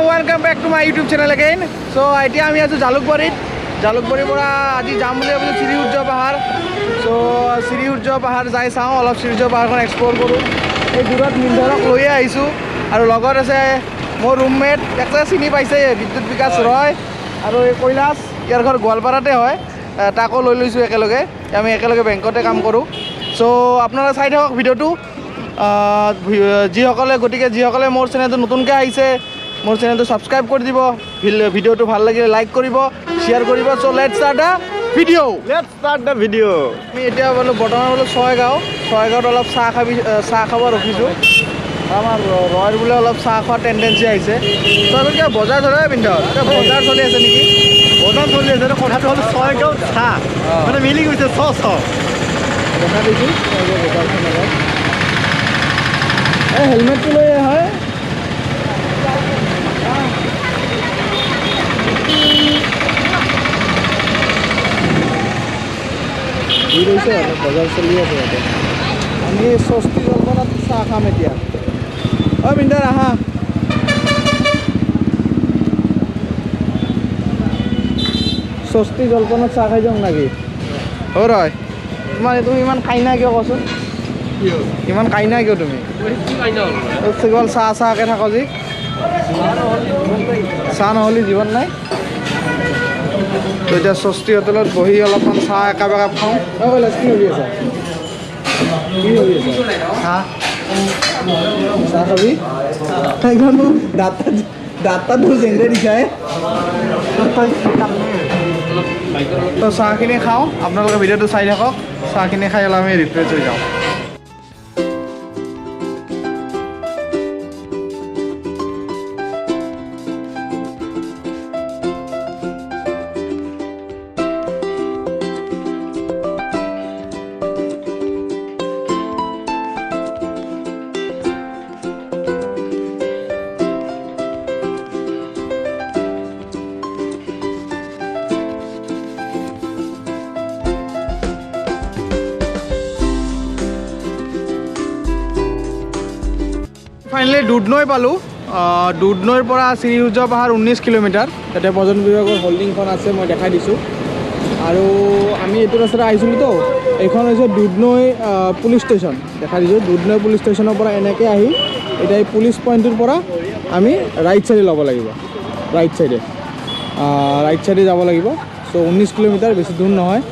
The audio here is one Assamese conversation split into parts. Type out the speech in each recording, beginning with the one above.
welcome back to my YouTube channel again. So এতিয়া আমি আছো জালুকবাৰীৰ পৰা আজি যাম বুলি ভাবিছোঁ শ্ৰীসূৰ্য পাহাৰ। সো শ্ৰীসূৰ্য পাহাৰ যাই চাওঁ, অলপ শ্ৰীসূৰ্য পাহাৰখন এক্সপ্ল'ৰ কৰোঁ। এই দূৰত মিন্ধৰক লৈয়ে আহিছোঁ আৰু লগত আছে মোৰ ৰুমমেট, একেবাৰে চিনি পাইছে বিদ্যুৎ বিকাশ ৰয় আৰু এই কৈলাশ, ইয়াৰ ঘৰ গোৱালপাৰাতে হয়। তাকো লৈ লৈছোঁ একেলগে, আমি একেলগে বেংকতে কাম কৰোঁ। সো আপোনালোকে চাই থাকক ভিডিঅ'টো। যিসকলে মোৰ চেনেলটো নতুনকৈ আহিছে, মোৰ চেনেলটো ছাবস্ক্ৰাইব কৰি দিব। ভিডিঅ'টো ভাল লাগিলে লাইক কৰিব, শ্বেয়াৰ কৰিব। চ' লেটছ ষ্টাৰ্ট দ্য ভিডিঅ'। আমি এতিয়া বৰ্তমান ছয়গাঁৱত অলপ চাহ খাব ৰখিছোঁ। আমাৰ ৰয়ৰ বোলে অলপ চাহ খোৱাৰ টেণ্ডেঞ্চি আহিছে। ত' আমি কিবা বজাৰ ধৰে পিন্ধ বজাৰ চলি আছে নেকি? বজাৰ চলি আছে, কথাটো হ'ল ছয়গাঁৱত চাহ মানে মিলি গৈছে দেখা দিছোঁ বজাৰখন আগত। এই হেলমেটটো লৈ হয় কি কৈছে আৰু বজাৰ চলি আছে ইয়াতে। আমি স্বস্তি জলপানত চাহ খাম এতিয়া। অ' মিণ্ডাৰ আহা। স্বস্তি জলপানত চাহ খাই যাওঁ নেকি? অ' ৰয়, তুমি ইমান কাইনা কিয় কচোন? ইমান কাইনা কিয় তুমি? কেৱল চাহকৈ থাকো যি, চাহ নহ'লে জীৱন নাই। তো এতিয়া স্বস্তি হোটেলত বহি অলপমান চাহ একাপ খাওঁ। কি ভাবি আছা? চাহ খাবি? দাঁতটো জেংৰে দিছাই। তো চাহখিনি খাওঁ, আপোনালোকে ভিডিঅ'টো চাই থাকক। চাহখিনি খাই অলপ আমি ৰিফ্ৰেছ হৈ যাওঁ। ফাইনেলি দুধনৈ পালোঁ। দুধনৈৰ পৰা শ্ৰীসূৰ্য পাহাৰ 19 কিলোমিটাৰ। তাতে পৰ্যটন বিভাগৰ হোল্ডিংখন আছে, মই দেখাই দিছোঁ। আৰু আমি এইটো ৰাস্তাতে আহিছিলোঁতো, এইখন হৈছে দুধনৈ পুলিচ ষ্টেচন। দেখাই দিছোঁ দুধনৈ পুলিচ ষ্টেচনৰ পৰা এনেকৈ আহি এতিয়া এই পুলিচ পইণ্টটোৰ পৰা আমি ৰাইট ছাইডে ল'ব লাগিব। ৰাইট ছাইডে যাব লাগিব। চ' 19 কিলোমিটাৰ, বেছি দূৰ নহয়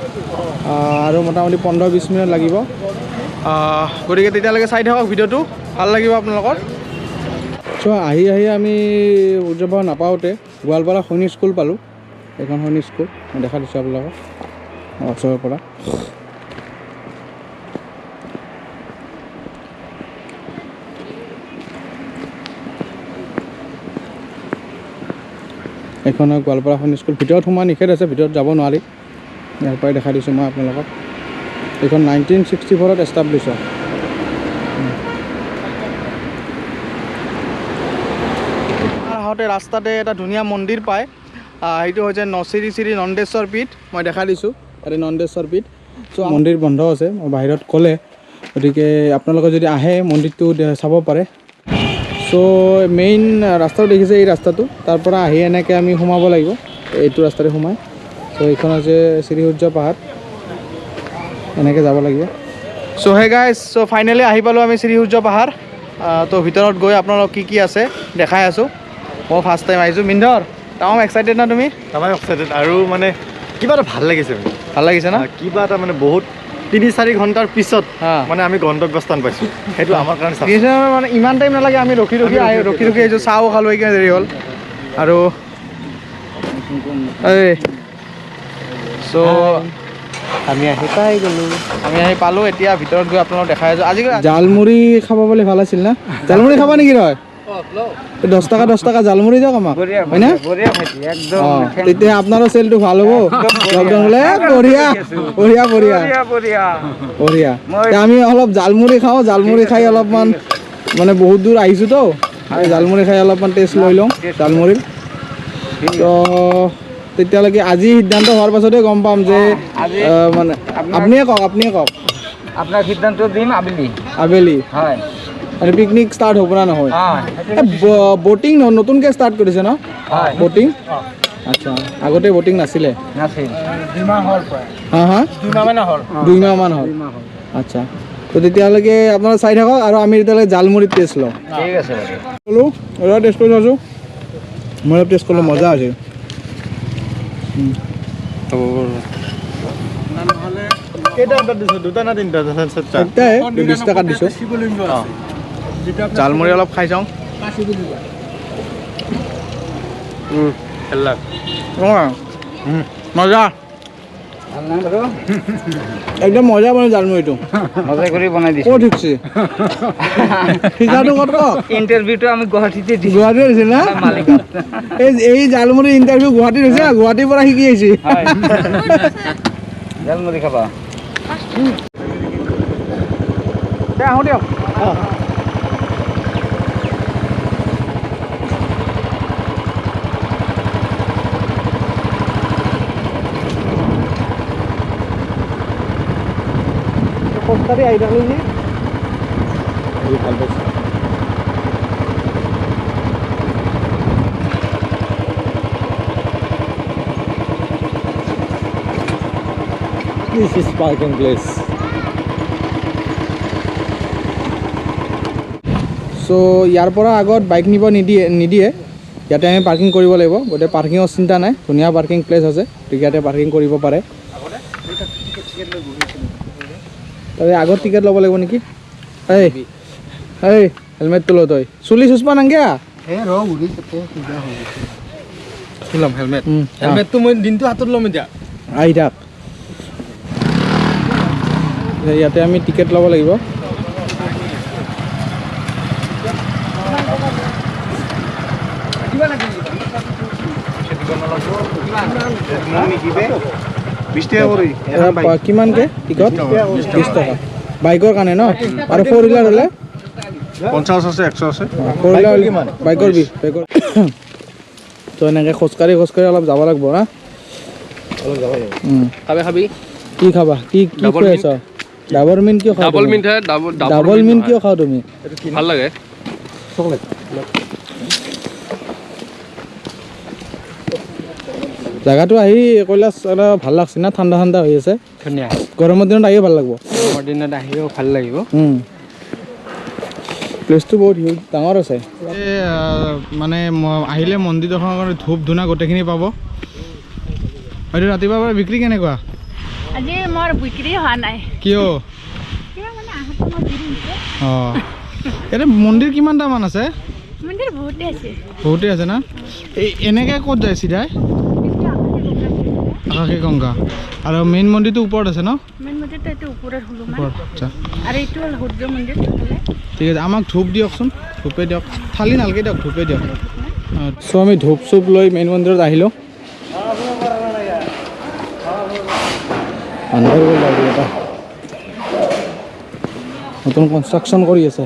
আৰু মোটামুটি 15-20 মিনিট লাগিব। গতিকে তেতিয়ালৈকে চাই থাকক ভিডিঅ'টো, ভাল লাগিব আপোনালোকৰ। চ' আহি আমি সূৰ্য পাহাৰ নাপাওঁতে গোৱালপাৰা সৈনিক স্কুল পালোঁ। এইখন সৈনিক স্কুল মই দেখা দিছোঁ আপোনালোকক ওচৰৰ পৰা। এইখন গোৱালপাৰা সৈনিক স্কুল। ভিতৰত সোমোৱা নিষেধ আছে, ভিতৰত যাব নোৱাৰি। ইয়াৰ পৰাই দেখা দিছোঁ মই আপোনালোকক। এইখন 1964ত এষ্টাব্লিছ হয়। আহোঁতে ৰাস্তাতে এটা ধুনীয়া মন্দিৰ পায়, সেইটো হৈছে শ্ৰী নন্দেশ্বৰ পীঠ। মই দেখা দিছোঁ তাতে নন্দেশ্বৰ পীঠ। চ' মন্দিৰ বন্ধ আছে, মই বাহিৰত ক'লে, গতিকে আপোনালোকে যদি আহে মন্দিৰটো চাব পাৰে। চ' মেইন ৰাস্তাটো দেখিছে, এই ৰাস্তাটো তাৰ পৰা আহি এনেকৈ আমি সোমাব লাগিব, এইটো ৰাস্তাতে সোমাই। চ' এইখন হৈছে শ্ৰীসূৰ্য পাহাৰ, এনেকৈ যাব লাগিব। চ' হে গাইজ, চ' ফাইনেলি আহি পালোঁ আমি শ্ৰীসূৰ্য পাহাৰ। তো ভিতৰত গৈ আপোনালোক কি আছে দেখাই আছোঁ। মই ফাৰ্ষ্ট টাইম আহিছোঁ। মিন্ধৰ, তামাম এক্সাইটেড না তুমি? তামাম এক্সাইটেড আৰু মানে কিবা এটা ভাল লাগিছে। ভাল লাগিছে না? কিবা এটা মানে বহুত 3-4 ঘণ্টাৰ পিছত মানে আমি গন্তব্যস্থান পাইছোঁ। সেইটো আমাৰ কাৰণে মানে ইমান টাইম নালাগে, আমি ৰখি আহিছোঁ। চাহো খালোঁ, এইকাৰণে দেৰি হ'ল। আৰু আমি আহি পালোঁ। এতিয়া ভিতৰত গৈ আপোনালোক দেখাই আছোঁ। আজি জালমুড়ি খাব পালে ভাল আছিল না? জালমুড়ি খাবা নেকি ৰয়? 10 টকা জালমুড়ি দিয়ক আমাক, হয় না? তেতিয়া আপোনাৰো চেলটো ভাল হ'ব। লকডাউন হ'লে বঢ়িয়া। আমি অলপ জালমুড়ি খাওঁ, জালমুড়ি খাই অলপমান মানে বহুত দূৰ আহিছোঁতো, জালমুড়ি খাই অলপমান টেষ্ট লৈ লওঁ জালমুড়িৰ। তো তেতিয়ালৈকে আজি সিদ্ধান্ত হোৱাৰ পাছতে গম পাম যে মানে আপুনিয়ে কওক। আপনাৰ সিদ্ধান্ত দিন আবেলি আবেলি। হয় আৰু পিকনিক ষ্টাৰ্ট হ'ব না নহয় বটিং নতুনকৈ ষ্টাৰ্ট কৰিছে ন বটিং আচ্ছা আগতে বটিং নাছিলে হা হা 2 মাহমান হ'ল আচ্ছা তো তেতিয়ালৈকে আপোনালোকে চাই থাকক আৰু আমি তেতিয়ালৈকে জালমুড়ি টেষ্ট লওঁ ঠিক আছে ক'লোঁ এবাৰ টেষ্ট কৰি চাইছোঁ মই টেষ্ট কৰিলোঁ মজা আছে কেইটা অৰ্ডাৰ দিছোঁ দুটা না তিনিটা একটাই 20 টকাত দিছোঁ জালমুড়ি অলপ খাই চাওঁ মজা একদম মজা বনাই জালমুড়িটো মজা কৰি বনাই দিছোঁ ক'ত শিকছি শিকাটো ক'ত কওক ইণ্টাৰভিউটো আমি গুৱাহাটীতে দিছোঁ গুৱাহাটী হৈছিল না এই জালমুড়ি ইণ্টাৰভিউ গুৱাহাটীত হৈছে গুৱাহাটীৰ পৰা শিকি আহিছে জালমুড়ি খাবা আহোঁ দিয়ক খোজকাঢ়ি আহি থাকোঁ যে ভাল পাইছোঁ This is parking place. চ' ইয়াৰ পৰা আগত বাইক নিব নিদিয়ে ইয়াতে আমি পাৰ্কিং কৰিব লাগিব গতিকে পাৰ্কিঙৰ চিন্তা নাই ধুনীয়া পাৰ্কিং প্লেচ আছে গতিকে ইয়াতে পাৰ্কিং কৰিব পাৰে তাৰে আগত টিকেট ল'ব লাগিব নেকি এই হেলমেটটো ল তই চুলি চুচপা নাংগে ল'ম হেলমেট হেলমেটটো মই দিনটো হাতত ল'ম এতিয়া আহি থাক ইয়াতে আমি টিকেট ল'ব লাগিব কিমানকে টিকট 20 টকা বাইকৰ কাৰণে ন আৰু 4 হুইলাৰ হ'লে 50 আছে 100 আছে 4 হুইলাৰ কিমান বাইকৰ তো এনেকৈ খোজকাঢ়ি অলপ যাব লাগিব না অলপ যাব লাগিব খাবি কি খাবা কি কৈ আছ ডাবল মিন কিয় খাওঁ ডাবল মিন কিয় খাওঁ তুমি ভাল লাগে চকলেট জাগাটো আহি কৈলাশ ভাল লাগছে না ঠাণ্ডা ঠাণ্ডা হৈ আছে ধুনীয়া গৰমৰ দিনত আহিও ভাল লাগিব গৰমৰ দিনত আহিও ভাল লাগিব প্লেচটো বহুত ডাঙৰ আছে মানে আহিলে মন্দিৰ দৰ্শনৰ কাৰণে ধূপ ধূনা গোটেইখিনি পাব হয়তো ৰাতিপুৱাৰ পৰা বিক্ৰী কেনেকুৱা আজি মোৰ বিক্ৰী হোৱা নাই কিয় অঁ ইয়াতে মন্দিৰ কিমানটামান আছে মন্দিৰ বহুতেই আছে না এই এনেকৈ ক'ত যায় চিধাই আকাশী গংগা আৰু মেইন মন্দিৰটো ওপৰত আছে ন মেইন মন্দিৰটো এইটো ওপৰত হলুমান আচ্ছা আৰু এইটো হ'ল সূৰ্য মন্দিৰ ঠিক আছে আমাক ধূপ দিয়কচোন ধূপে দিয়ক থালি নালগে দিয়ক ধূপে দিয়ক চ' আমি ধূপ চুপ লৈ মেইন মন্দিৰত আহিলোঁ আন্ধাৰ গ'ল আৰু এটা নতুন কনষ্ট্ৰাকশ্যন কৰি আছে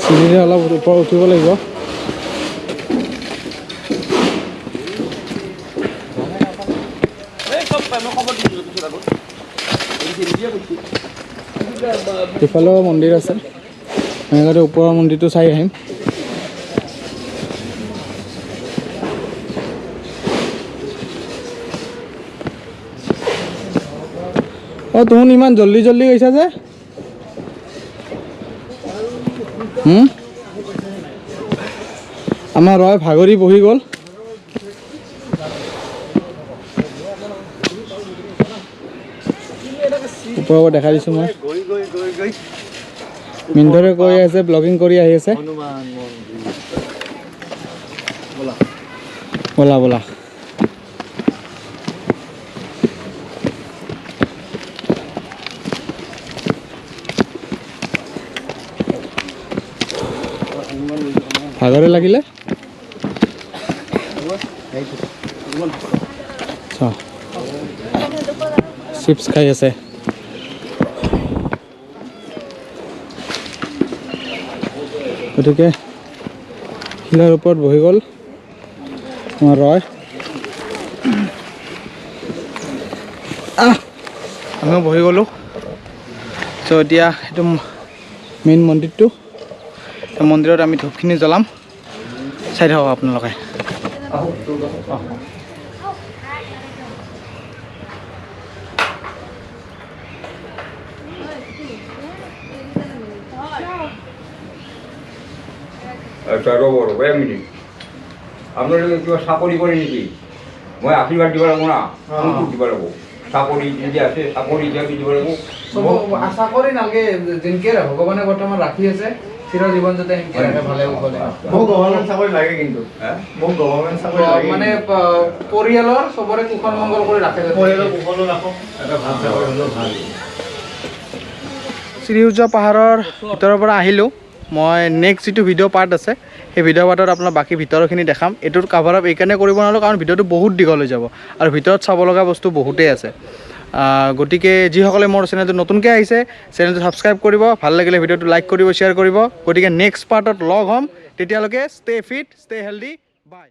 চিৰিৰে অলপ ওপৰত উঠিব লাগিব ইফালেও মন্দিৰ আছে এনেকৈ ওপৰৰ মন্দিৰটো চাই আহিম অঁ তুমি ইমান জল্দি গৈছা যে আমাৰ ৰয় ভাগৰি বহি গ'ল ওপৰৰ পৰা দেখাই দিছোঁ মই মিন্দৰে কৈ আছে ব্লগিং কৰি আহি আছে ব'লা ব'লা ভাগৰে লাগিলে চিপছ খাই আছে গতিকে শিলাৰ ওপৰত বহি গ'ল আমাৰ ৰয় আমিও বহি গ'লোঁ চ' এতিয়া এইটো মেইন মন্দিৰটো মন্দিৰত আমি ধূপখিনি জ্বলাম চাই থাকক আপোনালোকে ৰ'ব এক মিনিট আপোনালোকে কিবা চাকৰি কৰে নেকি মই আশীৰ্বাদ দিব লাগিব না কোনটো দিব লাগিব চাকৰি যদি আছে চাকৰি হিচাপে দিব লাগিব আশা কৰি নালাগে যেনকে ভগৱানে বৰ্তমান ৰাখি আছে চিৰ জীৱন যাতে এনকে ৰাখে ভালে কুশলে মোক গভৰ্ণমেণ্ট চাকৰি লাগে কিন্তু মোক গভৰ্ণমেণ্ট চাকৰি লাগে মানে পৰিয়ালৰ চবৰে কুশল মংগল কৰি ৰাখে পৰিয়ালৰ কুশলো ৰাখক এটা ভাল চাকৰি হ'লেও ভাল শ্ৰীসূৰ্য পাহাৰৰ ভিতৰৰ পৰা আহিলোঁ মই নেক্সট যিটো ভিডিঅ' পাৰ্ট আছে সেই ভিডিঅ' পাৰ্টত আপোনাৰ বাকী ভিতৰখিনি দেখাম এইটোৰ কাভাৰ আপ এইকাৰণে কৰিব নোৱাৰোঁ কাৰণ ভিডিঅ'টো বহুত দীঘল হৈ যাব আৰু ভিতৰত চাব লগা বস্তু বহুতেই আছে গতিকে যিসকলে মোৰ চেনেলটো নতুনকৈ আহিছে চেনেলটো ছাবস্ক্ৰাইব কৰিব ভাল লাগিলে ভিডিঅ'টো লাইক কৰিব শ্বেয়াৰ কৰিব গতিকে নেক্সট পাৰ্টত লগ হ'ম তেতিয়ালৈকে ষ্টে ফিট ষ্টে হেল্ডি বাই